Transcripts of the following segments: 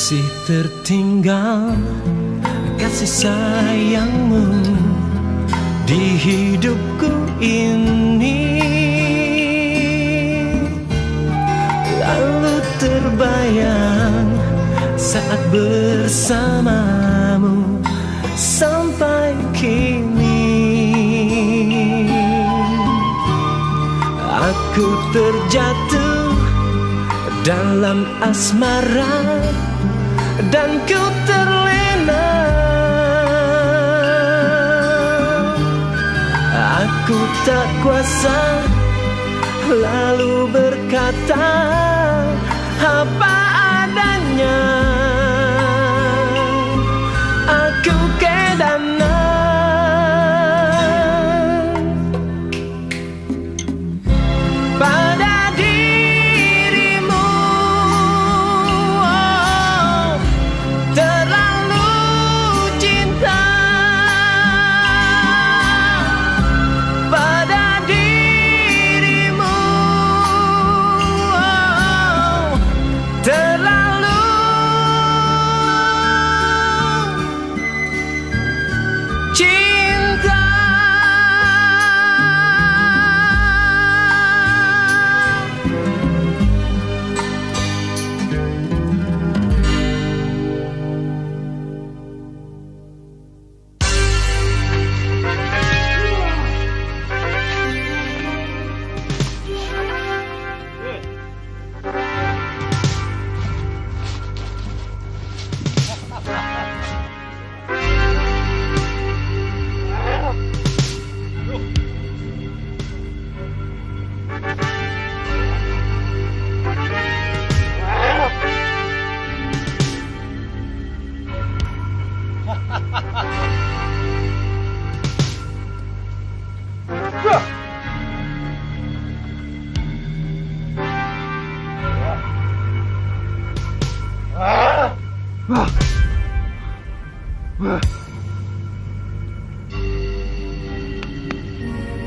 Masih tertinggal kasih sayangmu di hidupku ini. Lalu terbayang saat bersamamu sampai kini. Aku terjatuh dalam asmara dan ku terlena. Aku tak kuasa lalu berkata apa adanya. Aku kedana pada dirimu, oh, terlalu cinta pada dirimu, oh, terlalu cinta.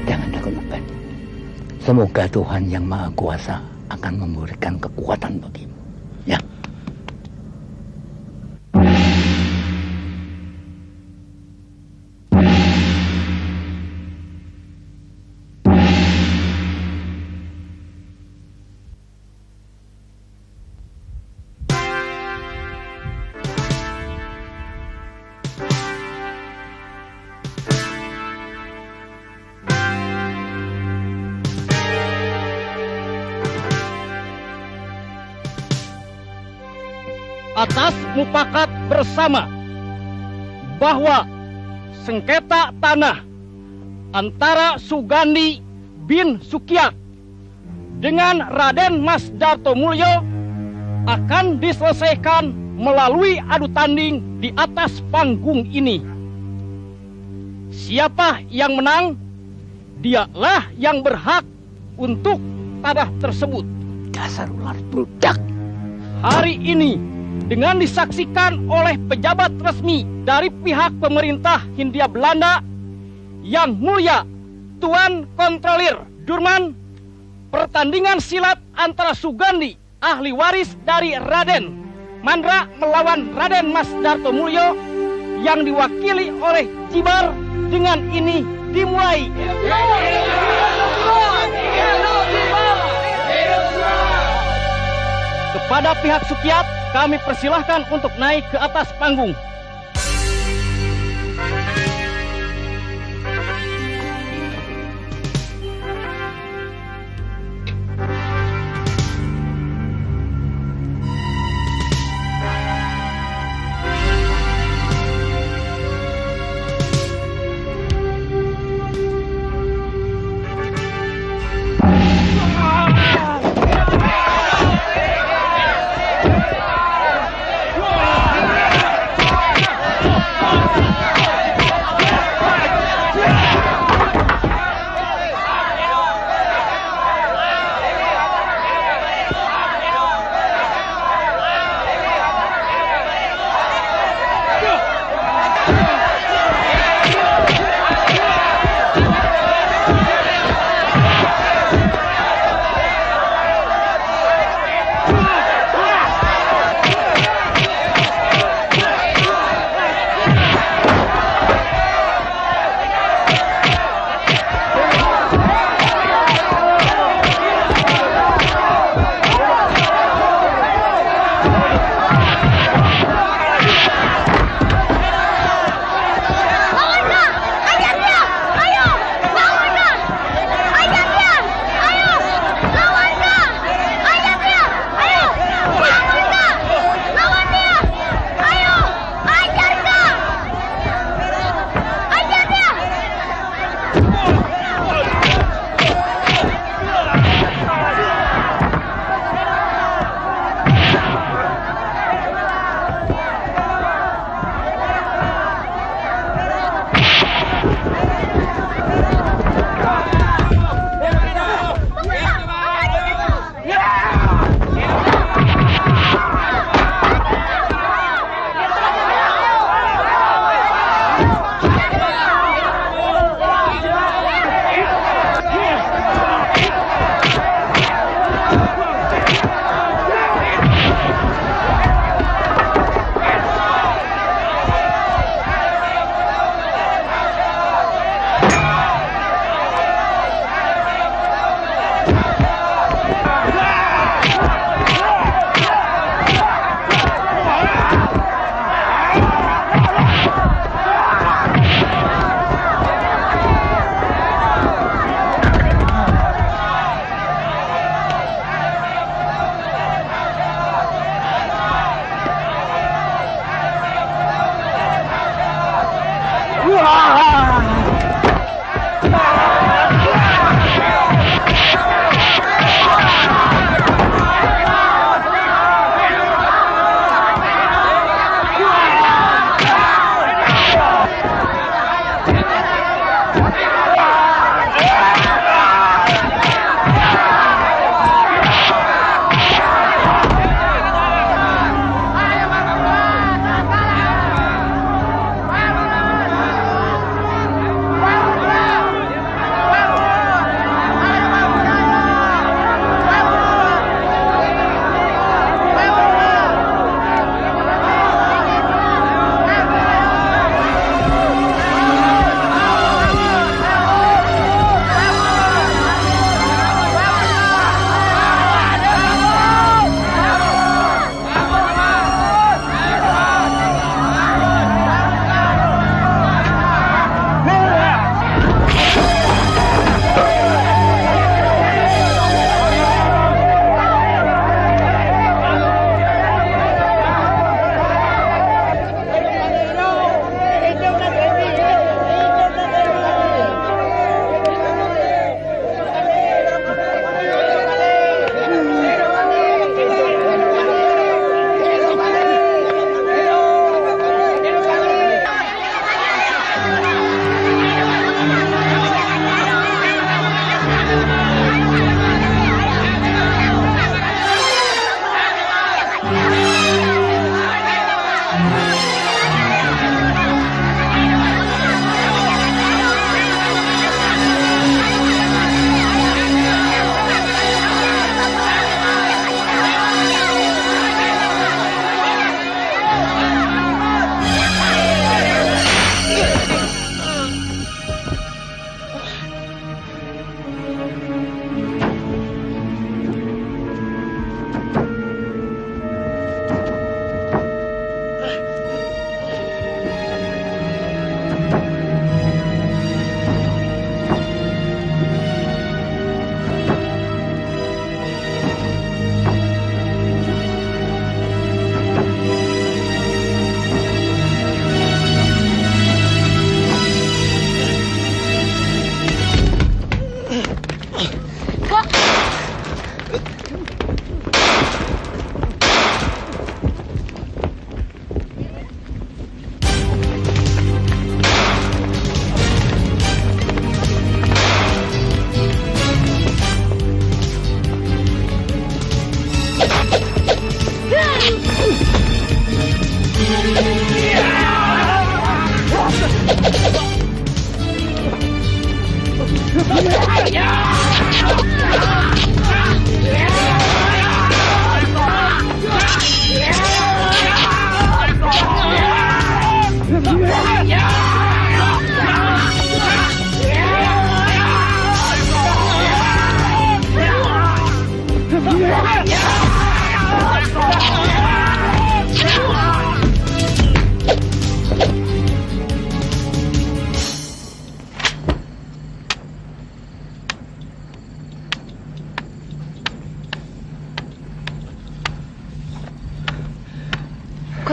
Jangan takut, Bukan. Semoga Tuhan yang Maha Kuasa akan memberikan kekuatan bagimu. Ya. Atas mufakat bersama bahwa sengketa tanah antara Sugandi bin Sukiat dengan Raden Mas Dartomulyo akan diselesaikan melalui adu tanding di atas panggung ini. Siapa yang menang, dialah yang berhak untuk tanah tersebut. Dasar ular budak. Hari ini dengan disaksikan oleh pejabat resmi dari pihak pemerintah Hindia Belanda, Yang Mulia Tuan Kontrolir Durman, pertandingan silat antara Sugandi, ahli waris dari Raden Mandra melawan Raden Mas Dartomulyo yang diwakili oleh Jibar dengan ini dimulai. Kepada pihak Sukiat, kami persilahkan untuk naik ke atas panggung.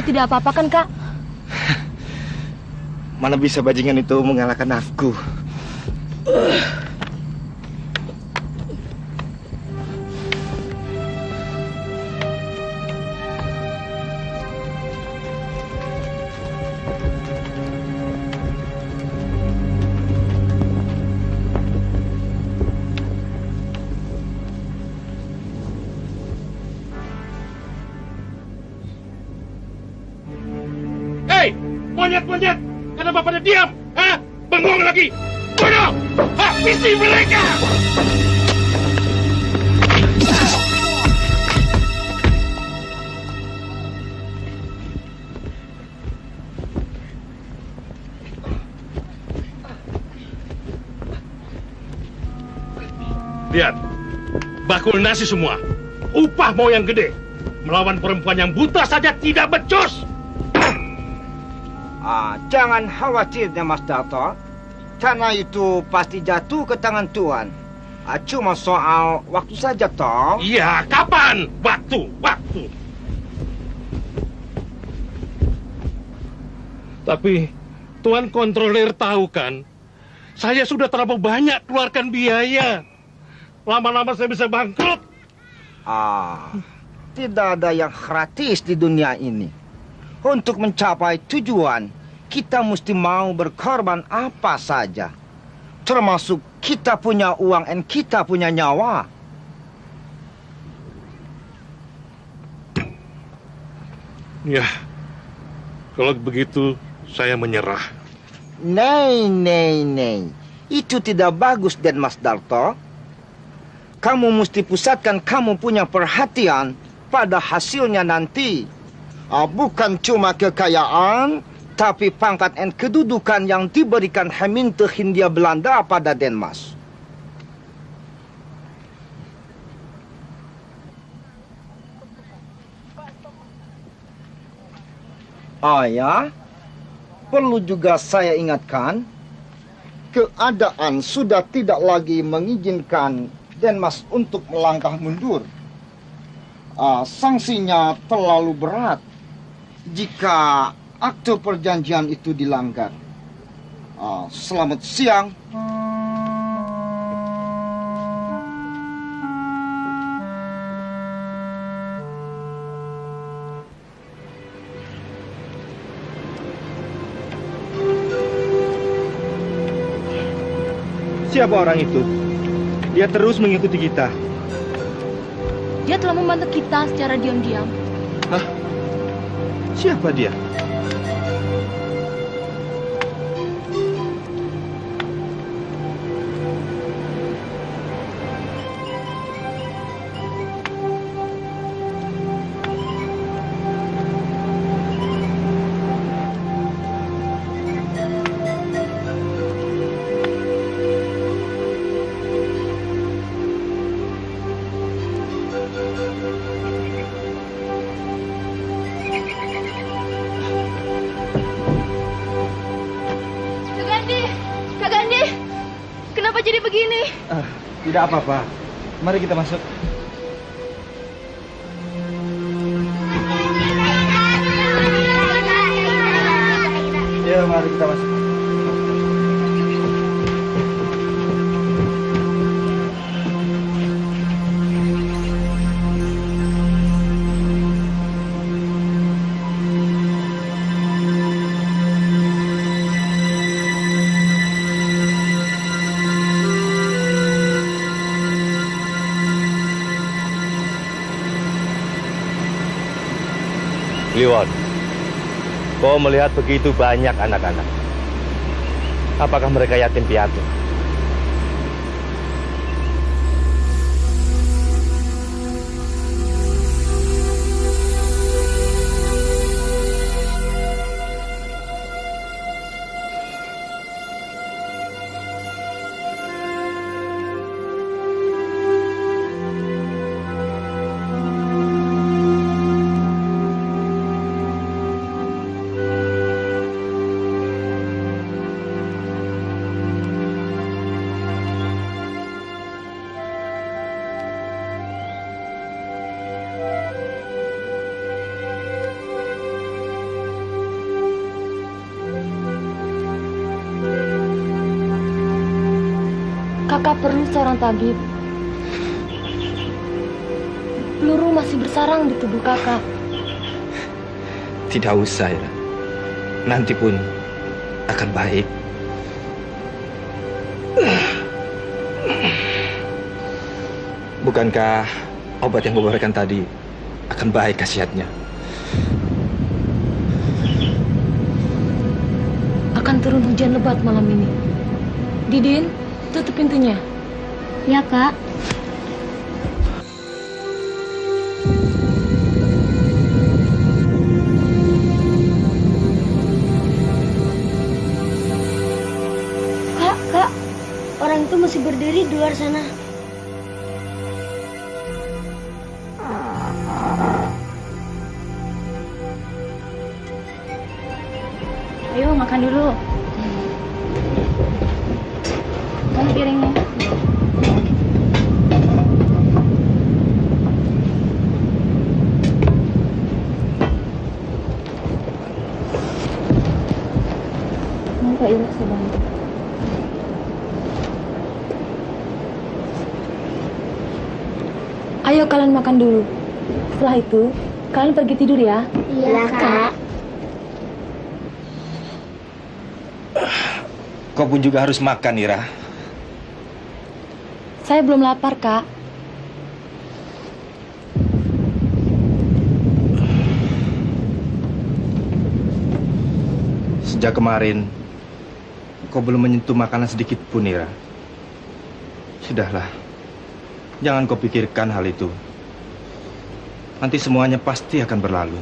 tidak apa-apa kan, Kak? Mana bisa bajingan itu mengalahkan aku? Hei, monyet-monyet, kenapa pada diam? Hah? Bengong lagi? Bunuh! Habisi mereka! Lihat, bakul nasi semua. Upah mau yang gede. Melawan perempuan yang buta saja tidak becus. Jangan khawatir, Mas Darto. Tanah itu pasti jatuh ke tangan Tuan. Cuma soal waktu saja, toh. Iya, kapan? Waktu. Tapi, Tuan Kontroler tahu kan, saya sudah terlalu banyak keluarkan biaya. Lama-lama saya bisa bangkrut. Tidak ada yang gratis di dunia ini. Untuk mencapai tujuan, kita mesti mau berkorban apa saja. Termasuk kita punya uang dan kita punya nyawa. Ya, kalau begitu saya menyerah. Nei. Itu tidak bagus, Den Mas Darto. Kamu mesti pusatkan kamu punya perhatian pada hasilnya nanti. Bukan cuma kekayaan, tapi pangkat dan kedudukan yang diberikan Heminte Hindia Belanda pada Denmas. Ya, perlu juga saya ingatkan, keadaan sudah tidak lagi mengizinkan Denmas untuk melangkah mundur. Sanksinya terlalu berat jika akte perjanjian itu dilanggar. Selamat siang. Siapa orang itu? Dia terus mengikuti kita. Dia telah membantu kita secara diam-diam. Hah? Siapa dia? Kak Gandhi, kenapa jadi begini? Tidak apa-apa. Mari kita masuk. Ya, mari kita masuk. Kliwon, kau melihat begitu banyak anak-anak. Apakah mereka yatim piatu? Kakak perlu seorang tabib. Peluru masih bersarang di tubuh kakak. Tidak usah, Ira. Nanti pun akan baik. Bukankah obat yang kau berikan tadi akan baik khasiatnya? Akan turun hujan lebat malam ini. Didin, tutup pintunya. Ya, Kak. Kak, orang itu masih berdiri di luar sana. Ayo makan dulu. Mana piringnya? Kak Ira, saya bantu. Ayo kalian makan dulu. Setelah itu, kalian pergi tidur ya. Iya, Kak. Kau pun juga harus makan, Ira. Saya belum lapar, Kak. Sejak kemarin, kau belum menyentuh makanan sedikit pun, Ira. Sudahlah, jangan kau pikirkan hal itu. Nanti semuanya pasti akan berlalu.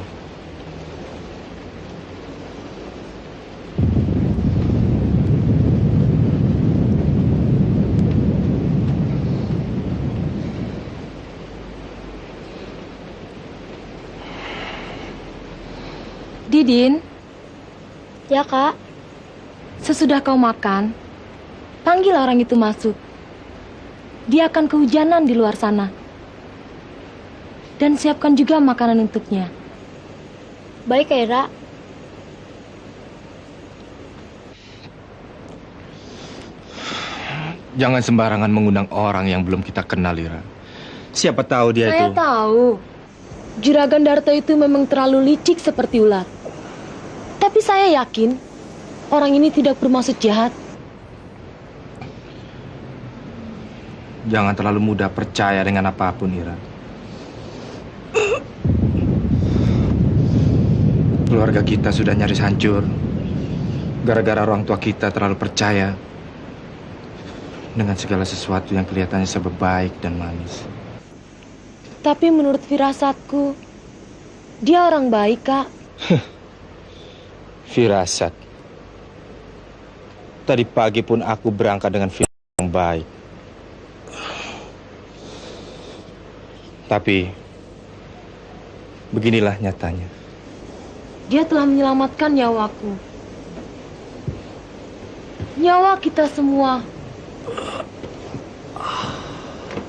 Didin, Ya, Kak. sesudah kau makan, panggil orang itu masuk. Dia akan kehujanan di luar sana. Dan siapkan juga makanan untuknya. Baik, Kak Ira. Jangan sembarangan mengundang orang yang belum kita kenal, Ira. Siapa tahu dia Saya itu... tahu. Juragan Darto itu memang terlalu licik seperti ular. Tapi saya yakin orang ini tidak bermaksud jahat. Jangan terlalu mudah percaya dengan apapun, Ira. Keluarga kita sudah nyaris hancur. Gara-gara orang tua kita terlalu percaya dengan segala sesuatu yang kelihatannya serba baik dan manis. Tapi menurut firasatku, dia orang baik, Kak. Firasat. Tadi pagi pun aku berangkat dengan firasat yang baik. Tapi beginilah nyatanya. Dia telah menyelamatkan nyawaku. Nyawa kita semua.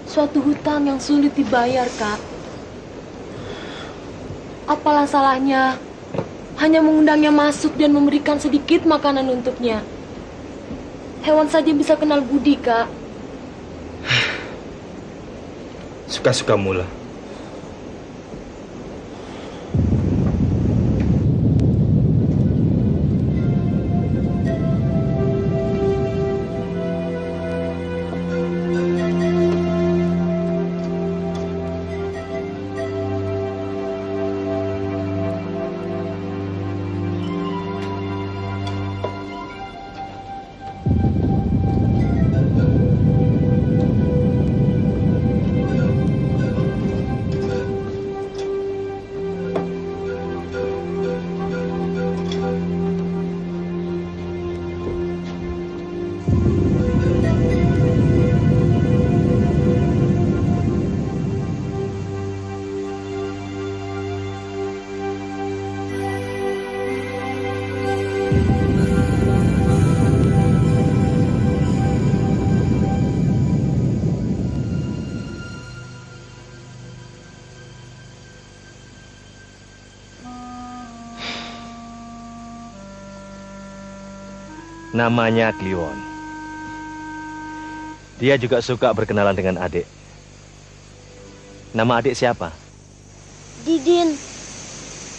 Suatu hutang yang sulit dibayar, Kak. Apalah salahnya hanya mengundangnya masuk dan memberikan sedikit makanan untuknya. Hewan saja bisa kenal budi, Kak. Suka-sukamu lah. Namanya Kliwon. Dia juga suka berkenalan dengan adik. Nama adik siapa? Didin.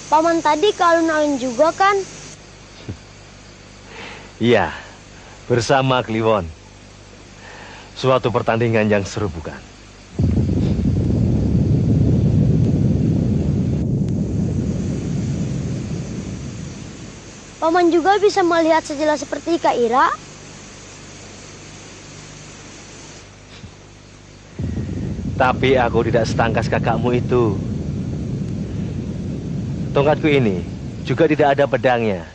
Paman tadi alun-alun juga kan? Iya, bersama Kliwon. Suatu pertandingan yang seru bukan? Paman juga bisa melihat sejelas seperti Kak Ira? Tapi aku tidak setangkas kakakmu itu. Tongkatku ini juga tidak ada pedangnya.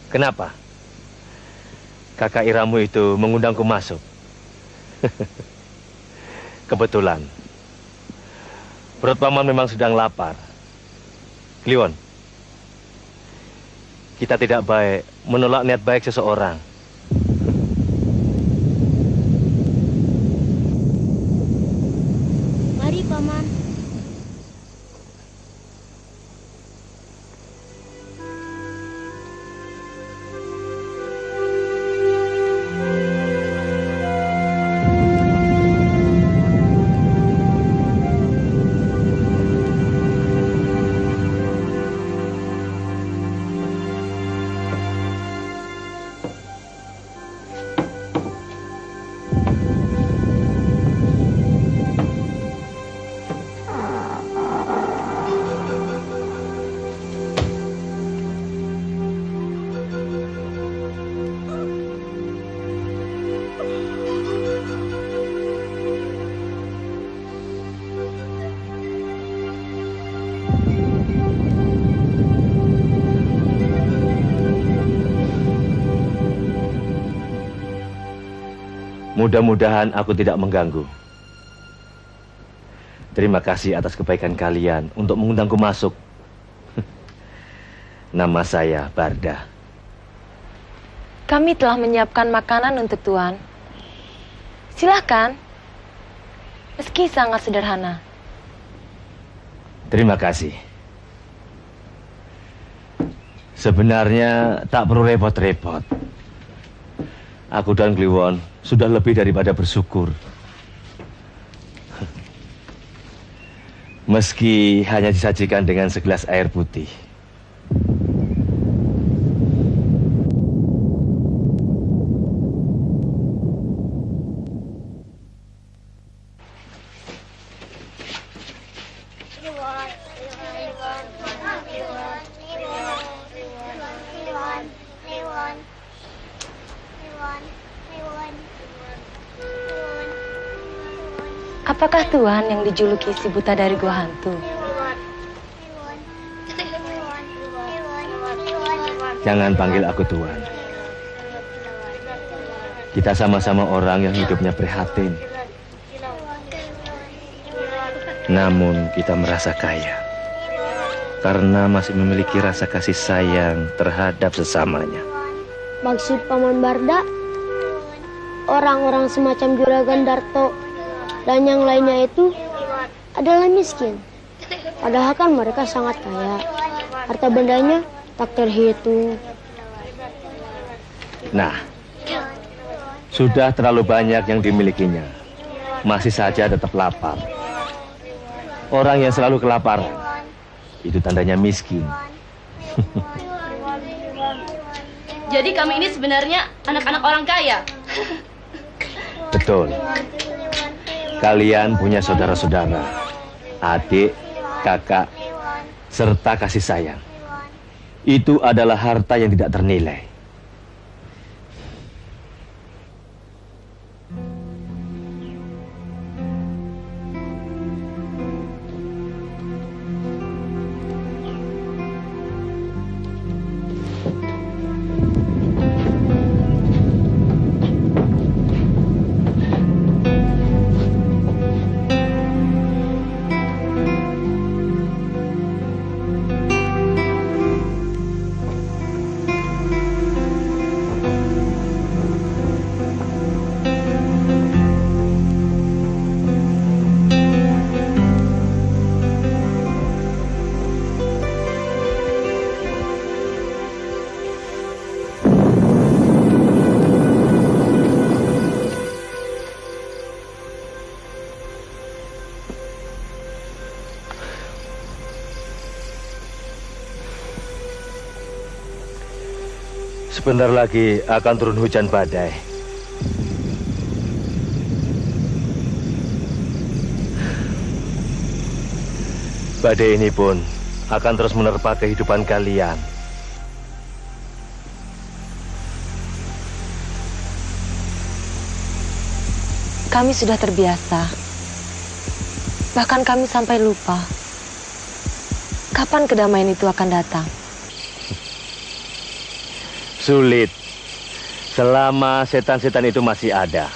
Kenapa? Kakak Iramu itu mengundangku masuk. Kebetulan. Perut paman memang sedang lapar. Kliwon, kita tidak baik menolak niat baik seseorang. Mari, Paman. Mudah-mudahan aku tidak mengganggu. Terima kasih atas kebaikan kalian untuk mengundangku masuk. Nama saya Barda. Kami telah menyiapkan makanan untuk Tuan. Silahkan. Meski sangat sederhana. Terima kasih. Sebenarnya tak perlu repot-repot. Aku dan Kliwon sudah lebih daripada bersyukur. Meski hanya disajikan dengan segelas air putih. Apakah Tuan yang dijuluki si buta dari gua hantu? Jangan panggil aku Tuan. Kita sama-sama orang yang hidupnya prihatin. Namun kita merasa kaya. Karena masih memiliki rasa kasih sayang terhadap sesamanya. Maksud Paman Barda, orang-orang semacam Juragan Darto dan yang lainnya itu adalah miskin. Padahal kan mereka sangat kaya. Harta bendanya tak terhitung. Nah, sudah terlalu banyak yang dimilikinya. Masih saja tetap lapar. Orang yang selalu kelaparan, itu tandanya miskin. Jadi kami ini sebenarnya anak-anak orang kaya. Betul. Kalian punya saudara-saudara, adik, kakak, serta kasih sayang. Itu adalah harta yang tidak ternilai. Sebentar lagi akan turun hujan badai. Badai ini pun akan terus menerpa kehidupan kalian. Kami sudah terbiasa. Bahkan kami sampai lupa kapan kedamaian itu akan datang. Sulit. Selama setan-setan itu masih ada.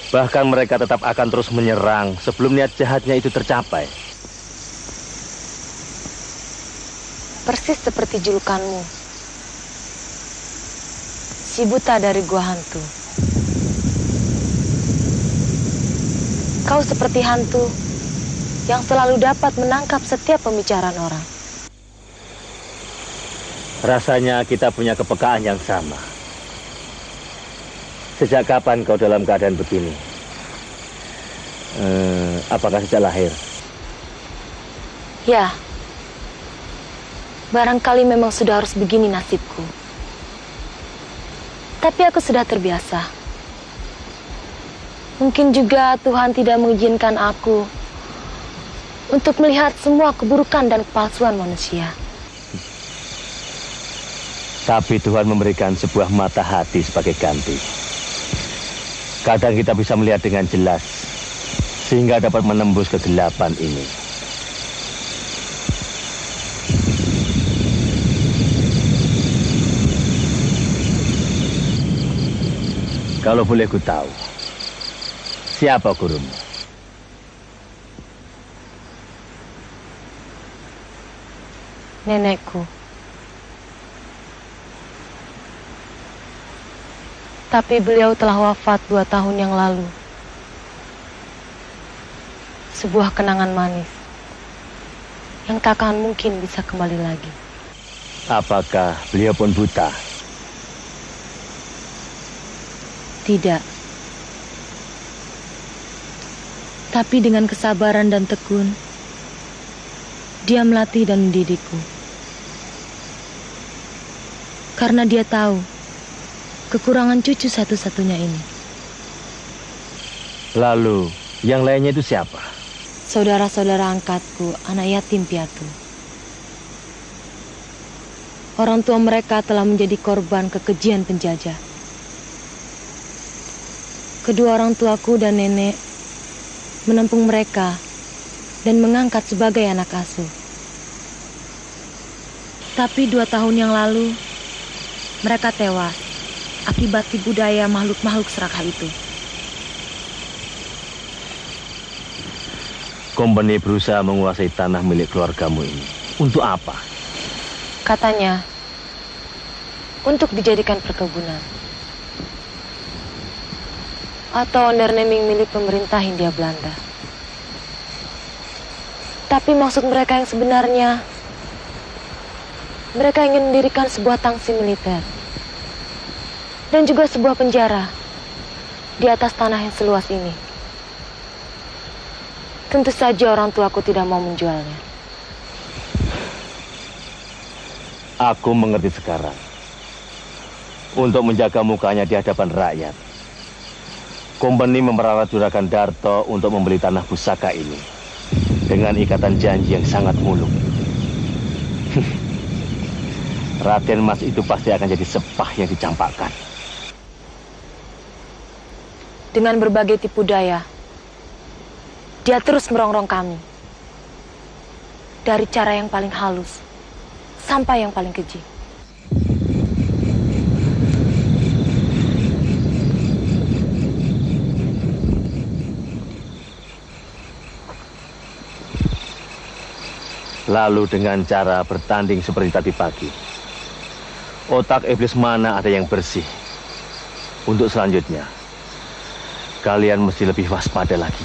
Bahkan mereka tetap akan terus menyerang sebelum niat jahatnya itu tercapai. Persis seperti julukanmu, si buta dari gua hantu. Kau seperti hantu yang selalu dapat menangkap setiap pembicaraan orang. Rasanya kita punya kepekaan yang sama. Sejak kapan kau dalam keadaan begini? Apakah sejak lahir? Ya, barangkali memang sudah harus begini nasibku. Tapi aku sudah terbiasa. Mungkin juga Tuhan tidak mengizinkan aku untuk melihat semua keburukan dan kepalsuan manusia. Tapi Tuhan memberikan sebuah mata hati sebagai ganti. Kadang kita bisa melihat dengan jelas, sehingga dapat menembus kegelapan ini. Kalau boleh ku tahu, siapa gurumu? Nenekku. Tapi beliau telah wafat 2 tahun yang lalu. Sebuah kenangan manis yang tak akan mungkin bisa kembali lagi. Apakah beliau pun buta? Tidak. Tapi dengan kesabaran dan tekun, dia melatih dan mendidikku. Karena dia tahu kekurangan cucu satu-satunya ini. Lalu, yang lainnya itu siapa? Saudara-saudara angkatku, anak yatim piatu. Orang tua mereka telah menjadi korban kekejian penjajah. Kedua orang tuaku dan nenek menampung mereka dan mengangkat sebagai anak asuh. Tapi 2 tahun yang lalu, mereka tewas akibat tipu daya makhluk-makhluk serakah itu. Company berusaha menguasai tanah milik keluargamu ini. Untuk apa? Katanya, untuk dijadikan perkebunan. Atau onderneming milik pemerintah Hindia Belanda. Tapi maksud mereka yang sebenarnya, mereka ingin mendirikan sebuah tangsi militer. Dan juga sebuah penjara di atas tanah yang seluas ini. Tentu saja orang tuaku tidak mau menjualnya. Aku mengerti sekarang. Untuk menjaga mukanya di hadapan rakyat, Company memperalat Juragan Darto untuk membeli tanah pusaka ini dengan ikatan janji yang sangat muluk. Raden Mas itu pasti akan jadi sepah yang dicampakkan. Dengan berbagai tipu daya, dia terus merongrong kami. Dari cara yang paling halus sampai yang paling keji. Lalu dengan cara bertanding seperti tadi pagi, otak iblis mana ada yang bersih? Untuk selanjutnya, kalian mesti lebih waspada lagi.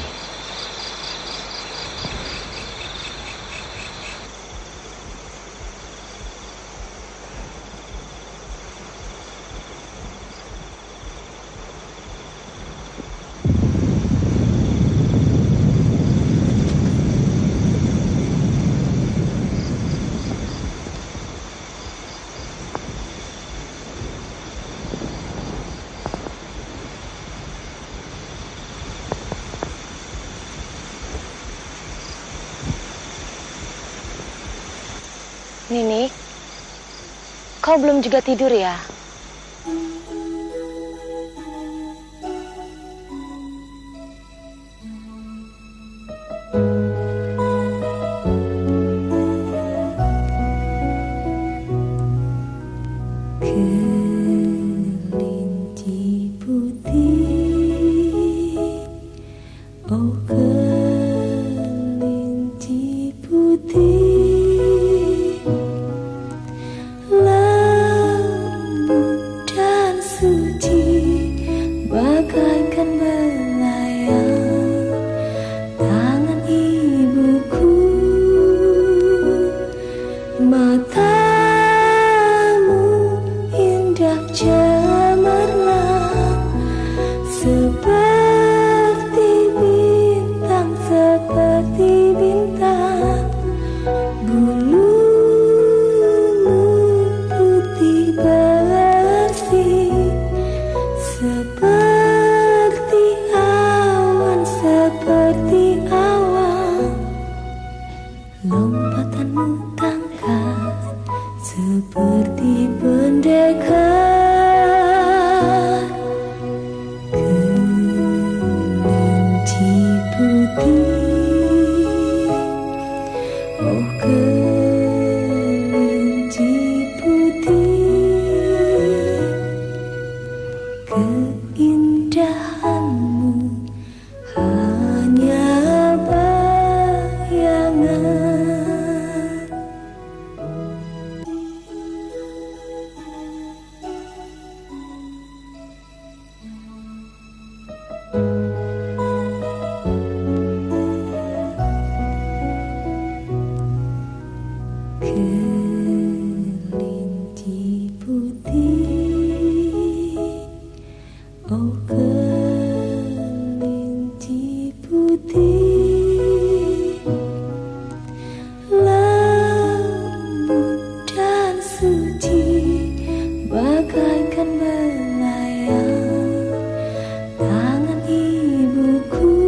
Nini, kau belum juga tidur ya? Kelinci putih, oh kelinci putih, lembut dan suci, bagaikan melayang tangan ibuku. Matamu indah cemerlang, seperti bintang, seperti bintang. Bulumu putih bersih, seperti awan, seperti awan. Lompatanmu tangkas, seperti pendekar. Kelinci putih, oh kelinci putih, keindahanmu hanya bayangan. Kelinci putih, oh kelinci putih, lembut dan suci, bagaikan melayang tangan ibuku.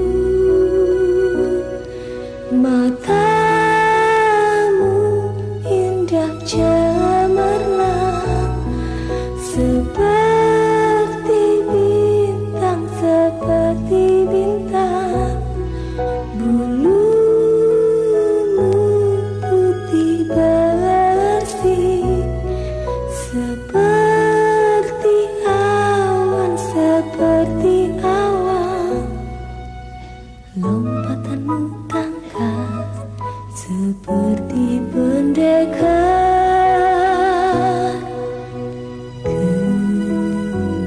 Matamu indah cemerlang, seperti bintang, seperti bintang. Bulumu putih bersih, seperti awan, seperti awan. Lompatanmu tangkas, seperti pendekar.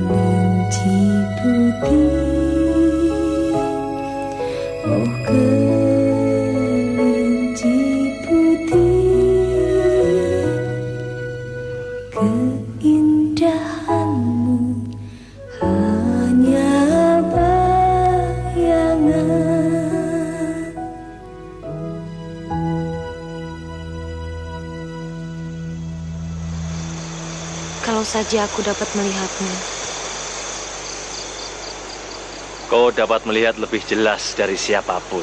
Kelinci putih, oh kelinci putih, keindahanmu hanya bayangan. Kalau saja aku dapat melihatmu. Kau dapat melihat lebih jelas dari siapapun.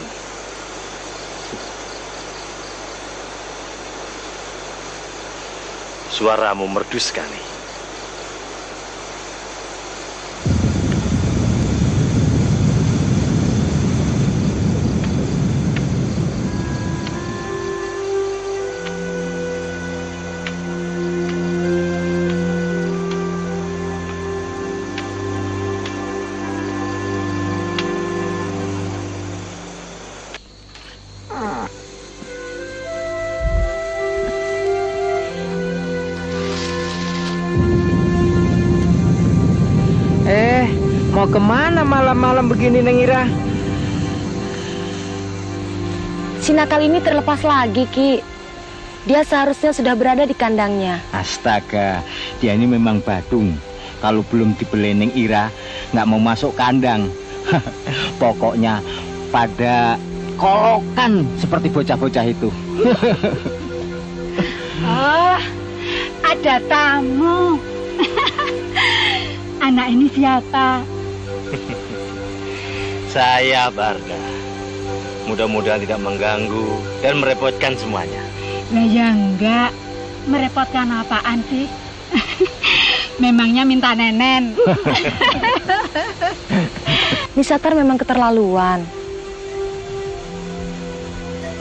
Suaramu merdu sekali. Mau kemana malam-malam begini, Neng Ira? Si nakal ini terlepas lagi, Ki. Dia seharusnya sudah berada di kandangnya. Astaga, dia ini memang badung. Kalau belum dibeli Neng Ira, nggak mau masuk kandang. Pokoknya pada kolokan seperti bocah-bocah itu. Oh, ada tamu. Anak ini siapa? Saya Barda. Mudah-mudahan tidak mengganggu dan merepotkan semuanya. Lah ya enggak. merepotkan apaan sih? Memangnya minta nenen. Nisatar memang keterlaluan.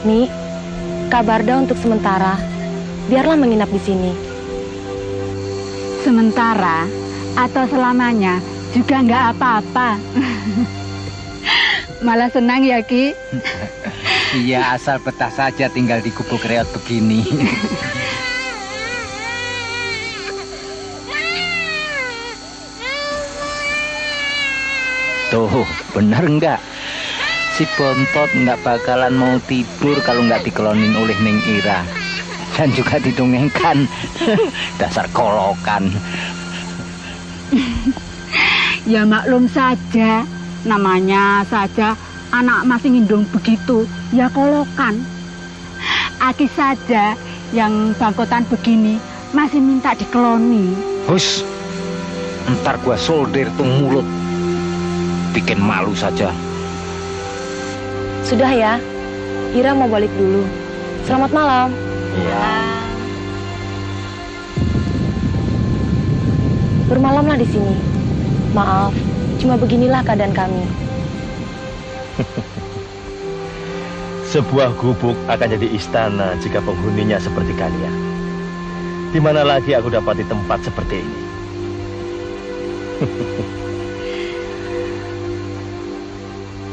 Mi, Kak Barda untuk sementara, biarlah menginap di sini. Sementara atau selamanya juga nggak apa-apa. Malah senang ya, Ki. Iya, asal betah saja tinggal di gubuk reot begini. Tuh, bener nggak? Si Bontot nggak bakalan mau tidur kalau nggak dikelonin oleh Neng Ira. Dan juga didongengkan. Dasar kolokan. Ya maklum saja, namanya saja anak masih ngindung begitu, ya kolokan. Aki saja yang bangkotan begini masih minta dikeloni. Hus, ntar gua solder tuh mulut. Bikin malu saja. Sudah ya, Ira mau balik dulu. Selamat malam. Iya. Bermalamlah di sini. Maaf, cuma beginilah keadaan kami. Sebuah gubuk akan jadi istana jika penghuninya seperti kalian. Di mana lagi aku dapati tempat seperti ini?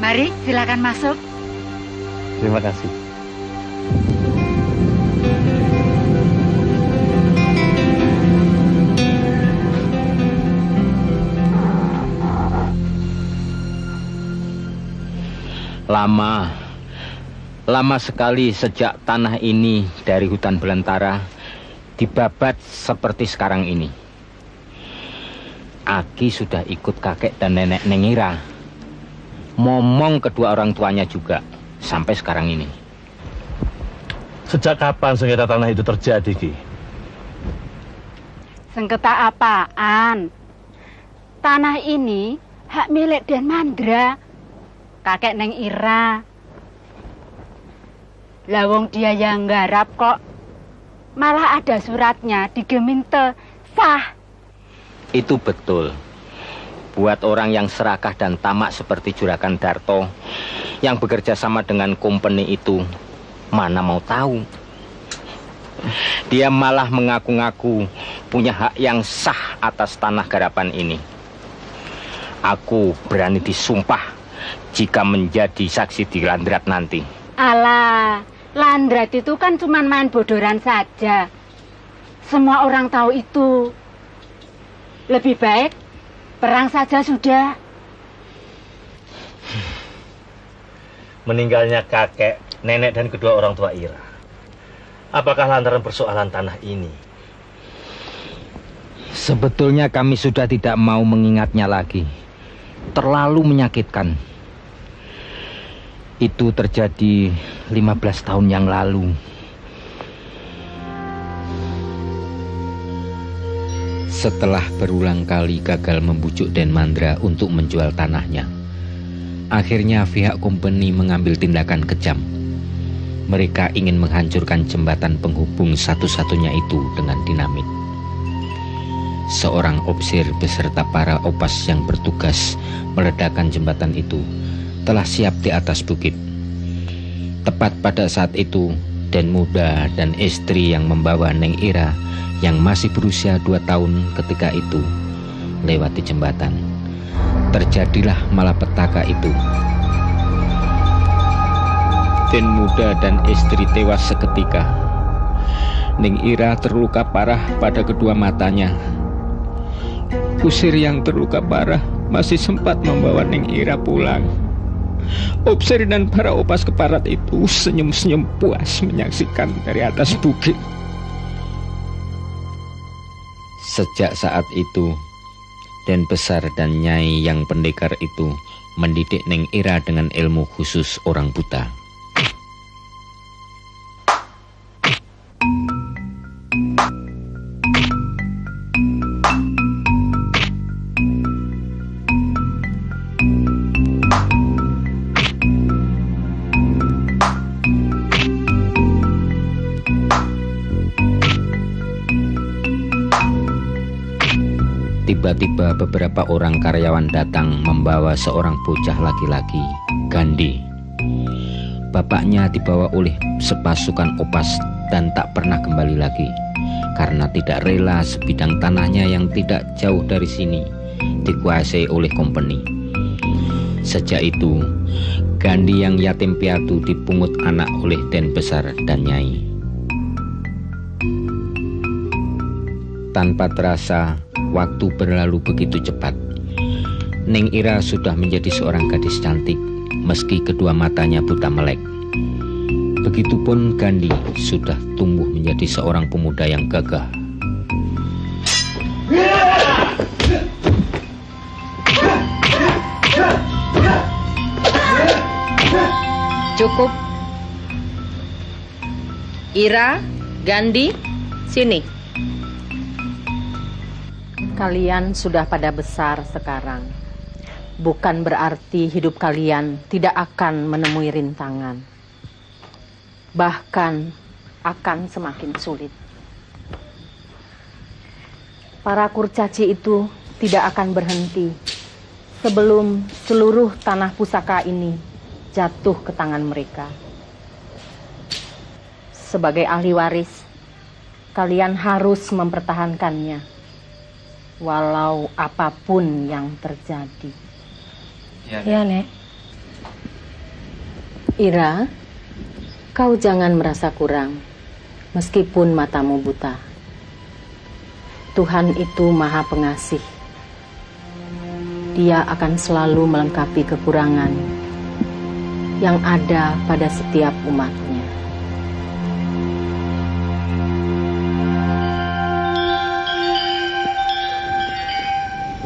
Mari, silakan masuk. Terima kasih. Lama sekali sejak tanah ini dari hutan belantara dibabat seperti sekarang ini. Aki sudah ikut kakek dan nenek Neng Ira. Momong kedua orang tuanya juga sampai sekarang ini. Sejak kapan sengketa tanah itu terjadi, Ki? Sengketa apaan? Tanah ini hak milik Den Mandra, kakek Neng Ira. Lawong dia yang nggarap kok. Malah ada suratnya di Geminte, sah. Itu betul. Buat orang yang serakah dan tamak seperti Juragan Darto yang bekerja sama dengan company itu, mana mau tahu. Dia malah mengaku-ngaku punya hak yang sah atas tanah garapan ini. Aku berani disumpah jika menjadi saksi di Landrat nanti. Alah, Landrat itu kan cuma main bodoran saja. Semua orang tahu itu. Lebih baik perang saja sudah. Meninggalnya kakek, nenek dan kedua orang tua Ira. Apakah lantaran persoalan tanah ini? Sebetulnya kami sudah tidak mau mengingatnya lagi. Terlalu menyakitkan. Itu terjadi 15 tahun yang lalu. Setelah berulang kali gagal membujuk Den Mandra untuk menjual tanahnya, akhirnya pihak company mengambil tindakan kejam. Mereka ingin menghancurkan jembatan penghubung satu-satunya itu dengan dinamit. Seorang opsir beserta para opas yang bertugas meledakkan jembatan itu telah siap di atas bukit. Tepat pada saat itu, Den Muda dan istri yang membawa Neng Ira yang masih berusia 2 tahun ketika itu lewati jembatan. Terjadilah malapetaka itu. Den Muda dan istri tewas seketika. Neng Ira terluka parah pada kedua matanya. Kusir yang terluka parah masih sempat membawa Neng Ira pulang. Opsir dan para opas keparat itu senyum-senyum puas menyaksikan dari atas bukit. Sejak saat itu, Den Besar dan Nyai yang pendekar itu mendidik Neng Ira dengan ilmu khusus orang buta. Tiba-tiba beberapa orang karyawan datang membawa seorang bocah laki-laki, Gandhi. Bapaknya dibawa oleh sepasukan opas dan tak pernah kembali lagi karena tidak rela sebidang tanahnya yang tidak jauh dari sini dikuasai oleh company. Sejak itu, Gandhi yang yatim piatu dipungut anak oleh Den Besar dan Nyai. Tanpa terasa, waktu berlalu begitu cepat. Ning Ira sudah menjadi seorang gadis cantik, meski kedua matanya buta melek. Begitupun Gandhi sudah tumbuh menjadi seorang pemuda yang gagah. Cukup. Ira, Gandhi, sini. Kalian sudah pada besar sekarang. Bukan berarti hidup kalian tidak akan menemui rintangan. Bahkan akan semakin sulit. Para kurcaci itu tidak akan berhenti sebelum seluruh tanah pusaka ini jatuh ke tangan mereka. Sebagai ahli waris, kalian harus mempertahankannya, walau apapun yang terjadi. Ya, Nek. Ira, kau jangan merasa kurang, meskipun matamu buta. Tuhan itu Maha Pengasih. Dia akan selalu melengkapi kekurangan yang ada pada setiap umatnya.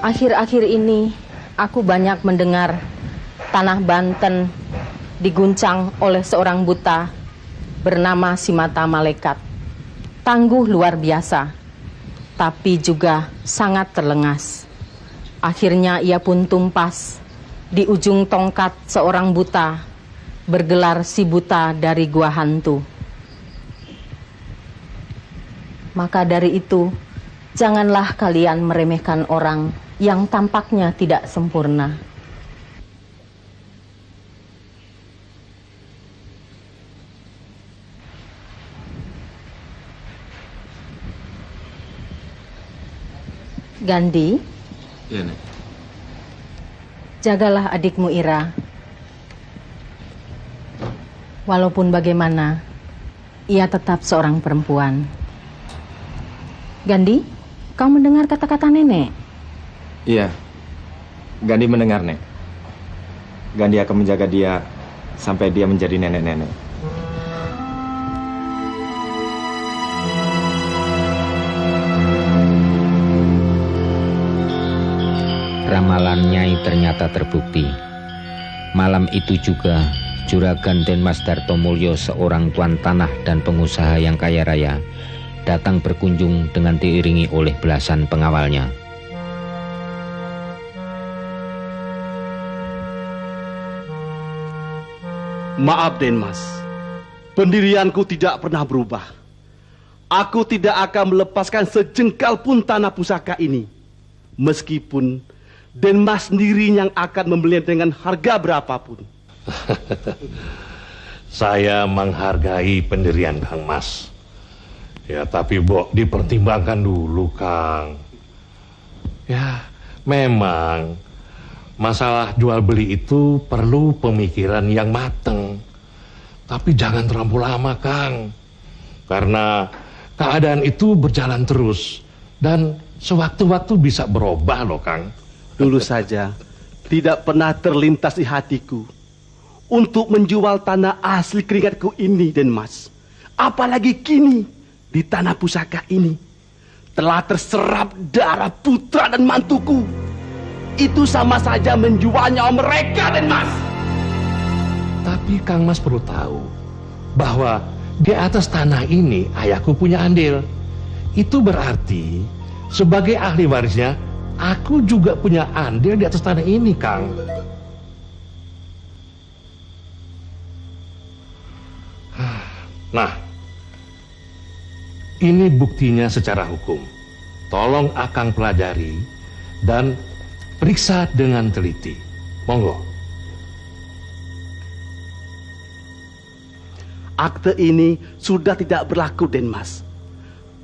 Akhir-akhir ini, aku banyak mendengar tanah Banten diguncang oleh seorang buta bernama Simata Malekat. Tangguh luar biasa, tapi juga sangat terlengas. Akhirnya ia pun tumpas di ujung tongkat seorang buta bergelar si buta dari gua hantu. Maka dari itu, janganlah kalian meremehkan orang yang tampaknya tidak sempurna. Gandhi, Iya, Nek. jagalah adikmu Ira. Walaupun bagaimana, ia tetap seorang perempuan. Gandhi, kau mendengar kata-kata nenek? Iya, Gandhi mendengar, Nek. Gandhi akan menjaga dia sampai dia menjadi nenek-nenek. Ramalan Nyai ternyata terbukti. Malam itu juga, Juragan Den Mas Dartomulyo, seorang tuan tanah dan pengusaha yang kaya raya, datang berkunjung dengan diiringi oleh belasan pengawalnya. Maaf Den Mas, pendirianku tidak pernah berubah. Aku tidak akan melepaskan sejengkal pun tanah pusaka ini, meskipun Den Mas sendiri yang akan membelinya dengan harga berapapun. Saya menghargai pendirian Kang Mas. Ya, tapi dipertimbangkan dulu, Kang. Ya, memang masalah jual beli itu perlu pemikiran yang matang. Tapi jangan terlalu lama, Kang. Karena keadaan itu berjalan terus dan sewaktu-waktu bisa berubah loh, Kang. Dulu saja tidak pernah terlintas di hatiku untuk menjual tanah asli keringatku ini, Den Mas. Apalagi kini di tanah pusaka ini telah terserap darah putra dan mantuku. Itu sama saja menjual nyawa mereka, Den Mas. Tapi Kang Mas perlu tahu bahwa di atas tanah ini ayahku punya andil. Itu berarti sebagai ahli warisnya, aku juga punya andil di atas tanah ini, Kang. Nah, ini buktinya secara hukum. Tolong Akang pelajari dan periksa dengan teliti. Monggo. Akte ini sudah tidak berlaku, Den Mas.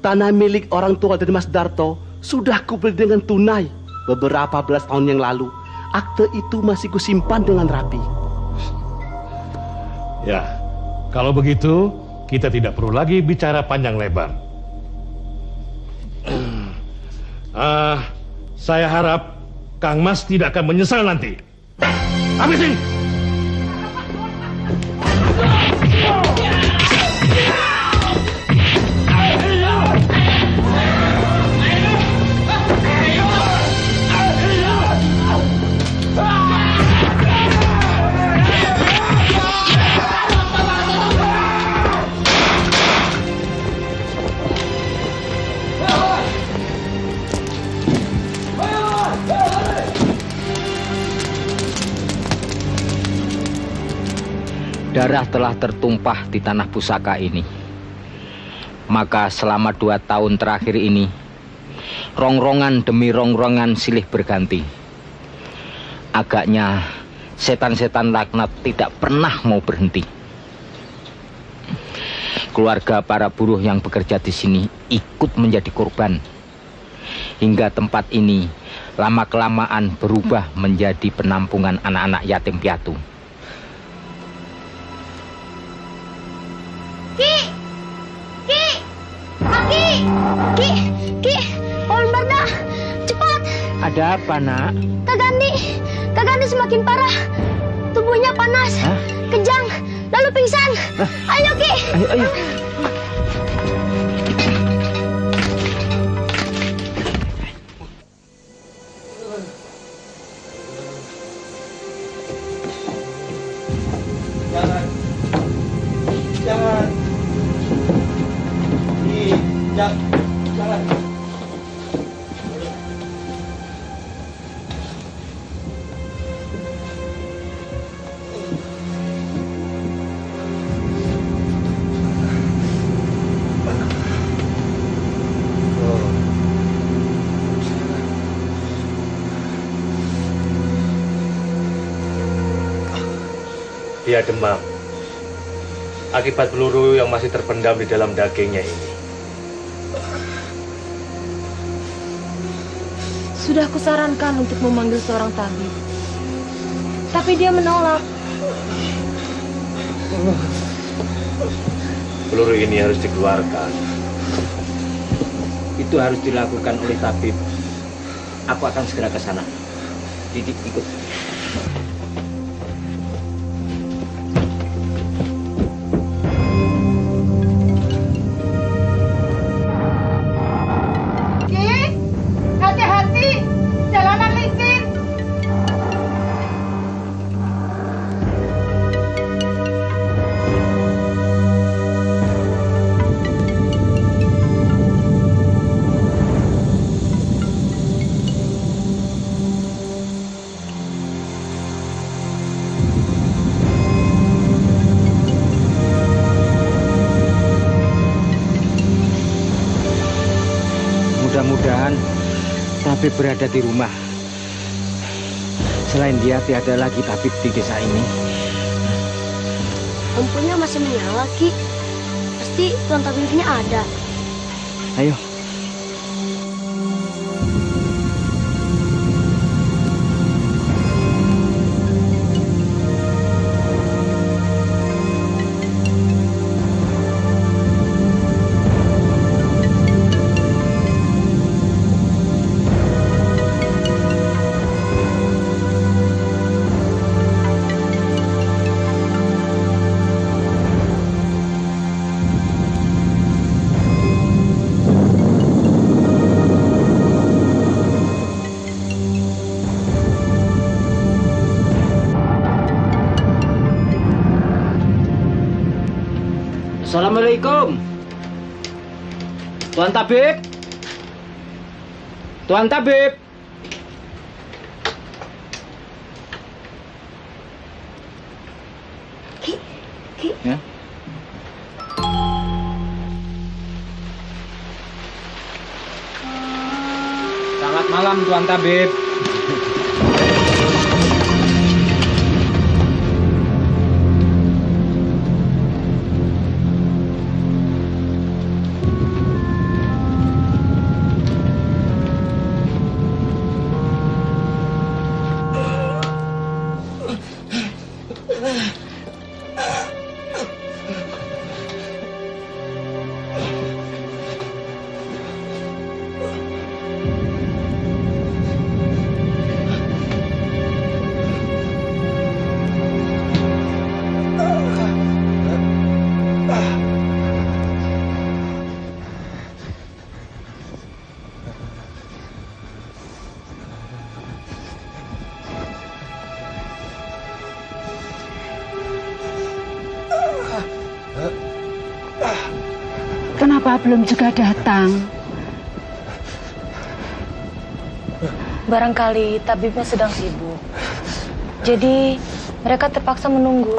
Tanah milik orang tua Den Mas Darto sudah kubeli dengan tunai beberapa belas tahun yang lalu. Akte itu masih kusimpan dengan rapi. Ya, kalau begitu kita tidak perlu lagi bicara panjang lebar. Saya harap Kang Mas tidak akan menyesal nanti. Habisin! Darah telah tertumpah di tanah pusaka ini. Maka selama 2 tahun terakhir ini, rongrongan demi rongrongan silih berganti. Agaknya setan-setan laknat tidak pernah mau berhenti. Keluarga para buruh yang bekerja di sini ikut menjadi korban. Hingga tempat ini lama-kelamaan berubah menjadi penampungan anak-anak yatim piatu. Ki, Paman Barda, cepat. Ada apa, Nak? Kak Gandhi semakin parah. Tubuhnya panas, kejang, lalu pingsan. Ayo, Ki. Ayo. Jangan. Jangan. Dia demam akibat peluru yang masih terpendam di dalam dagingnya ini. Sudah kusarankan untuk memanggil seorang tabib, tapi dia menolak. Peluru ini harus dikeluarkan. Itu harus dilakukan oleh tabib. Aku akan segera ke sana. Didik, ikut. Hati-hati, jalanan licin. Mudah-mudahan tabib berada di rumah. Selain dia, tiada lagi tabib di desa ini. Lampunya masih menyala, Ki. Pasti tuan tabibnya ada. Ayo. Assalamualaikum. Tuan tabib. Tuan tabib. Ki. Ya. Selamat malam, malam, Tuan Tabib. Kenapa belum juga datang? Barangkali tabibnya sedang sibuk. Jadi mereka terpaksa menunggu.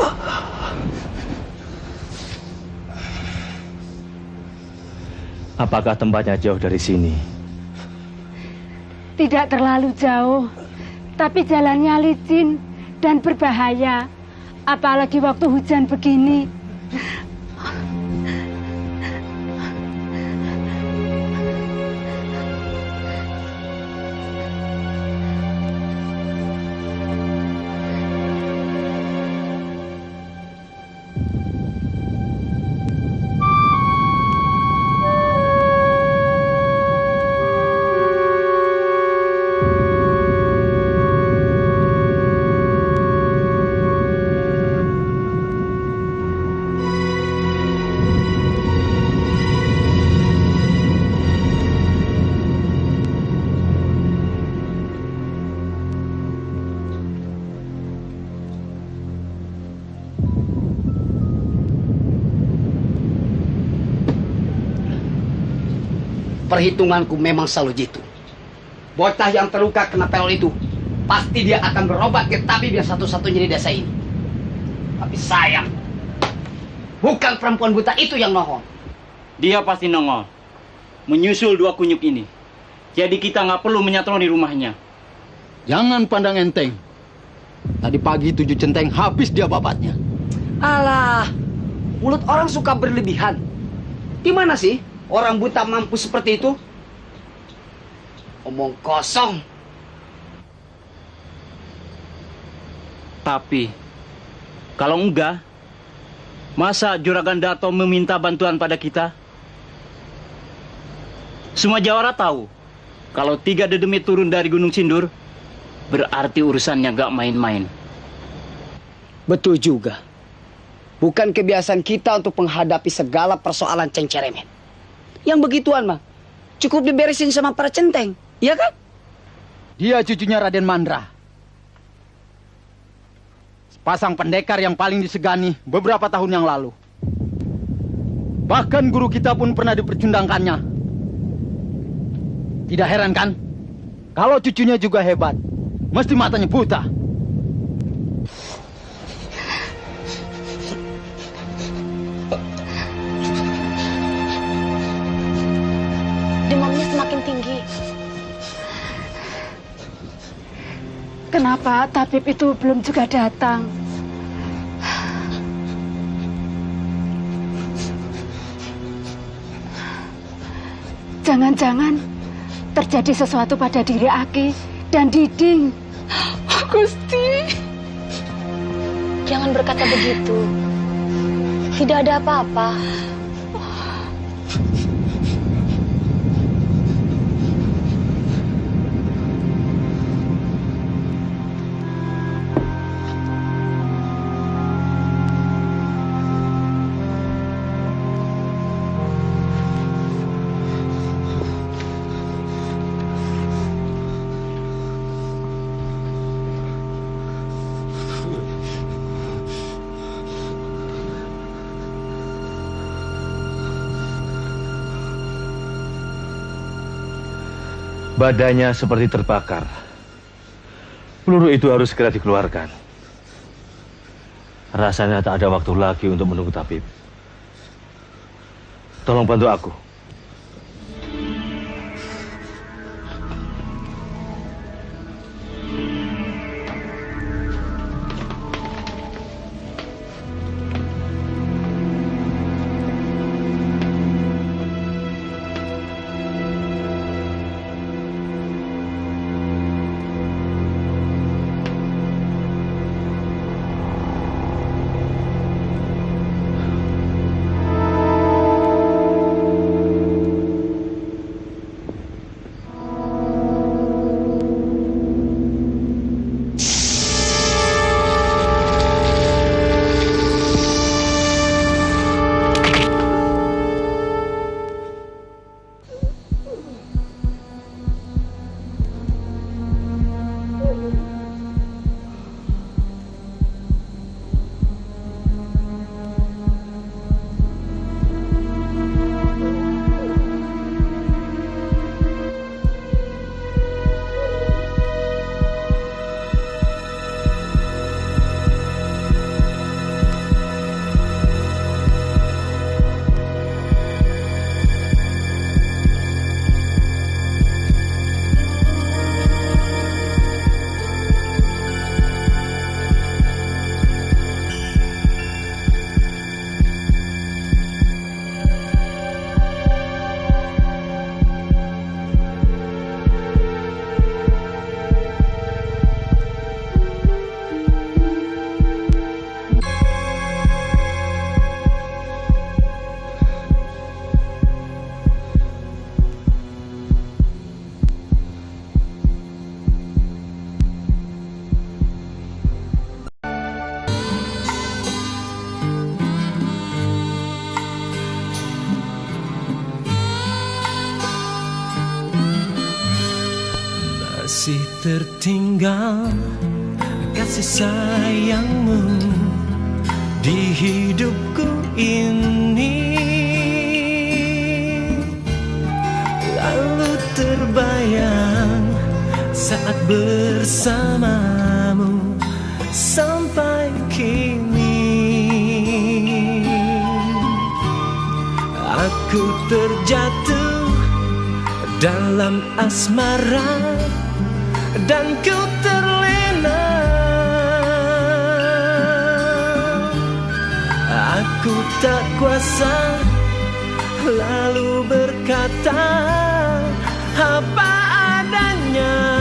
Apakah tempatnya jauh dari sini? Tidak terlalu jauh, tapi jalannya licin dan berbahaya. Apalagi waktu hujan begini. Perhitunganku memang selalu jitu. Bocah yang terluka kena pelor itu, pasti dia akan berobat ke tabib yang satu-satunya di desa ini. Tapi sayang, bukan perempuan buta itu yang nongol. Dia pasti nongol. Menyusul dua kunyuk ini. Jadi kita nggak perlu menyatroni di rumahnya. Jangan pandang enteng. Tadi pagi 7 centeng habis dia babatnya. Alah, mulut orang suka berlebihan. Di mana sih orang buta mampu seperti itu? Omong kosong. Tapi, kalau enggak, masa Juragan Darto meminta bantuan pada kita? Semua Jawara tahu, kalau 3 dedemit turun dari Gunung Sindur, berarti urusannya gak main-main. Betul juga. Bukan kebiasaan kita untuk menghadapi segala persoalan cengceremen. Yang begituan mah cukup diberesin sama para centeng, iya kan? Dia cucunya Raden Mandra. Sepasang pendekar yang paling disegani beberapa tahun yang lalu. Bahkan guru kita pun pernah dipercundangkannya. Tidak heran kan? Kalau cucunya juga hebat, mesti matanya buta. Demamnya semakin tinggi. Kenapa tabib itu belum juga datang? Jangan-jangan terjadi sesuatu pada diri Aki dan Diding. Gusti. Jangan berkata begitu. Tidak ada apa-apa. Badannya seperti terbakar. Peluru itu harus segera dikeluarkan. Rasanya tak ada waktu lagi untuk menunggu tabib. Tolong bantu aku. tertinggal kasih sayangmu di hidupku ini. Lalu terbayang saat bersamamu sampai kini. Aku terjatuh dalam asmara dan ku terlena. Aku tak kuasa lalu berkata apa adanya.